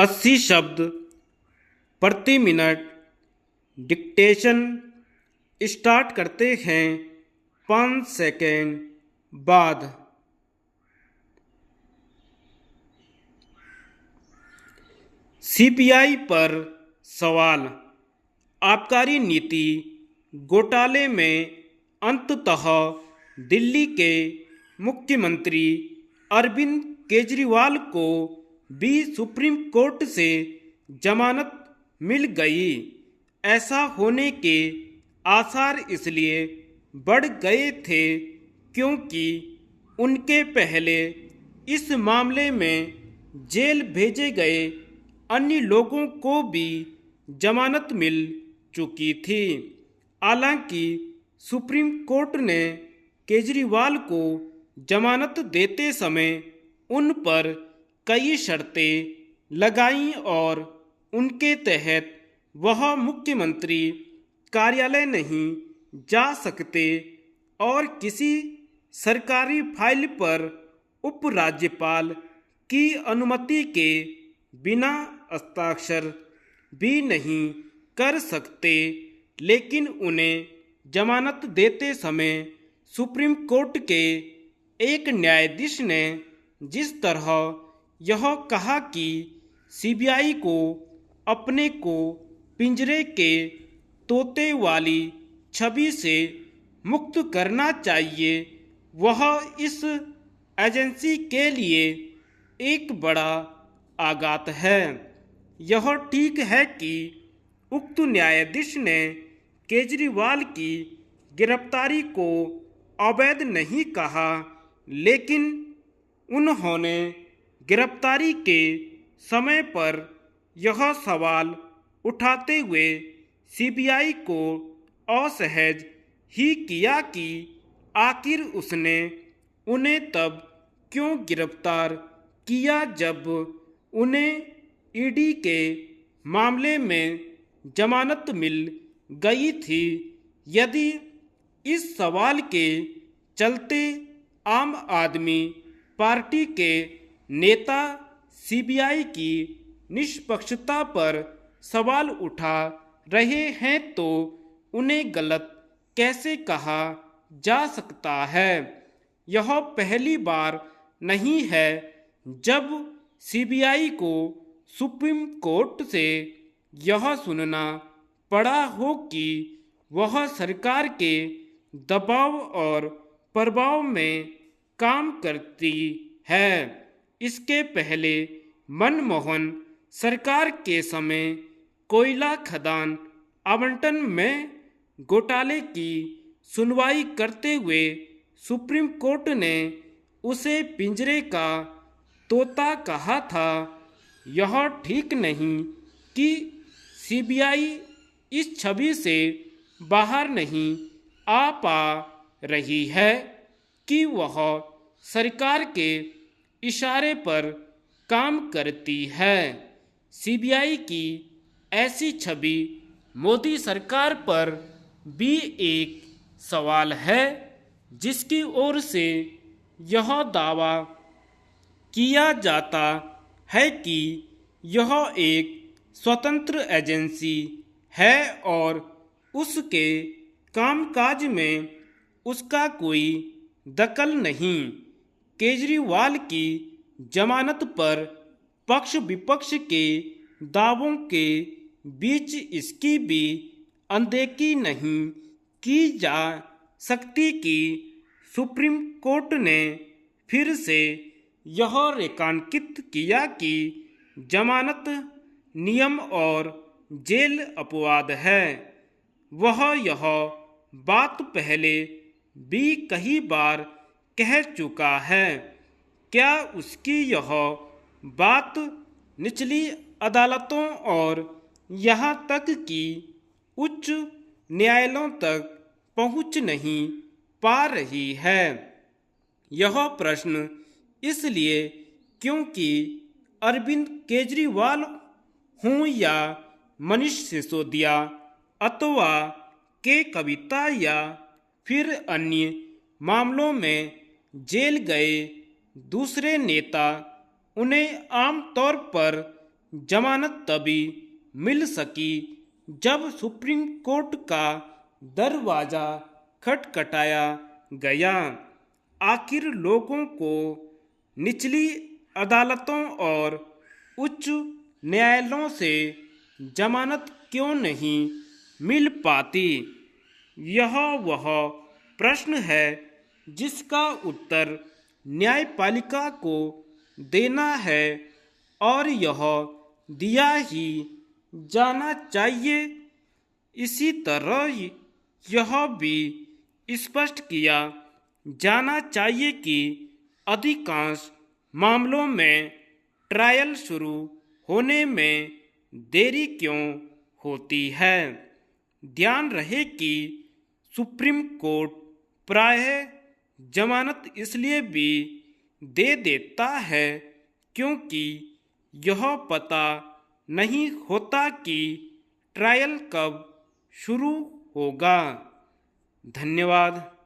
80 शब्द प्रति minute dictation start करते हैं 5 सेकेंड बाद। सीबीआई पर सवाल। आबकारी नीति घोटाले में अंततः दिल्ली के मुख्यमंत्री अरविंद केजरीवाल को भी सुप्रीम कोर्ट से जमानत मिल गई। ऐसा होने के आसार इसलिए बढ़ गए थे क्योंकि उनके पहले इस मामले में जेल भेजे गए अन्य लोगों को भी जमानत मिल चुकी थी। हालांकि सुप्रीम कोर्ट ने केजरीवाल को जमानत देते समय उन पर कई शर्तें लगाईं और उनके तहत वह मुख्यमंत्री कार्यालय नहीं जा सकते और किसी सरकारी फाइल पर उपराज्यपाल की अनुमति के बिना हस्ताक्षर भी नहीं कर सकते। लेकिन उन्हें जमानत देते समय सुप्रीम कोर्ट के एक न्यायाधीश ने जिस तरह यह कहा कि सीबीआई को अपने को पिंजरे के तोते वाली छवि से मुक्त करना चाहिए, वह इस एजेंसी के लिए एक बड़ा आघात है। यह ठीक है कि उक्त न्यायाधीश ने केजरीवाल की गिरफ्तारी को अवैध नहीं कहा, लेकिन उन्होंने गिरफ्तारी के समय पर यह सवाल उठाते हुए सीबीआई को असहज ही किया कि आखिर उसने उन्हें तब क्यों गिरफ्तार किया जब उन्हें ईडी के मामले में जमानत मिल गई थी। यदि इस सवाल के चलते आम आदमी पार्टी के नेता सीबीआई की निष्पक्षता पर सवाल उठा रहे हैं तो उन्हें गलत कैसे कहा जा सकता है। यह पहली बार नहीं है जब सीबीआई को सुप्रीम कोर्ट से यह सुनना पड़ा हो कि वह सरकार के दबाव और प्रभाव में काम करती है। इसके पहले मनमोहन सरकार के समय कोयला खदान आवंटन में घोटाले की सुनवाई करते हुए सुप्रीम कोर्ट ने उसे पिंजरे का तोता कहा था। यह ठीक नहीं कि सीबीआई इस छवि से बाहर नहीं आ पा रही है कि वह सरकार के इशारे पर काम करती है। सीबीआई की ऐसी छवि मोदी सरकार पर भी एक सवाल है, जिसकी ओर से यह दावा किया जाता है कि यह एक स्वतंत्र एजेंसी है और उसके कामकाज में उसका कोई दखल नहीं। केजरीवाल की जमानत पर पक्ष विपक्ष के दावों के बीच इसकी भी अनदेखी नहीं की जा सकती कि सुप्रीम कोर्ट ने फिर से यह रेखांकित किया कि जमानत नियम और जेल अपवाद है। वह यह बात पहले भी कई बार कह चुका है। क्या उसकी यह बात निचली अदालतों और यहाँ तक कि उच्च न्यायालयों तक पहुँच नहीं पा रही है? यह प्रश्न इसलिए क्योंकि अरविंद केजरीवाल हों या मनीष सिसोदिया अथवा के कविता या फिर अन्य मामलों में जेल गए दूसरे नेता उन्हें आमतौर पर जमानत तभी मिल सकी जब सुप्रीम कोर्ट का दरवाजा खटखटाया गया। आखिर लोगों को निचली अदालतों और उच्च न्यायालयों से जमानत क्यों नहीं मिल पाती? यह वह प्रश्न है जिसका उत्तर न्यायपालिका को देना है और यह दिया ही जाना चाहिए। इसी तरह यह भी स्पष्ट किया जाना चाहिए कि अधिकांश मामलों में ट्रायल शुरू होने में देरी क्यों होती है। ध्यान रहे कि सुप्रीम कोर्ट प्रायः जमानत इसलिए भी दे देता है क्योंकि यह पता नहीं होता कि ट्रायल कब शुरू होगा। धन्यवाद।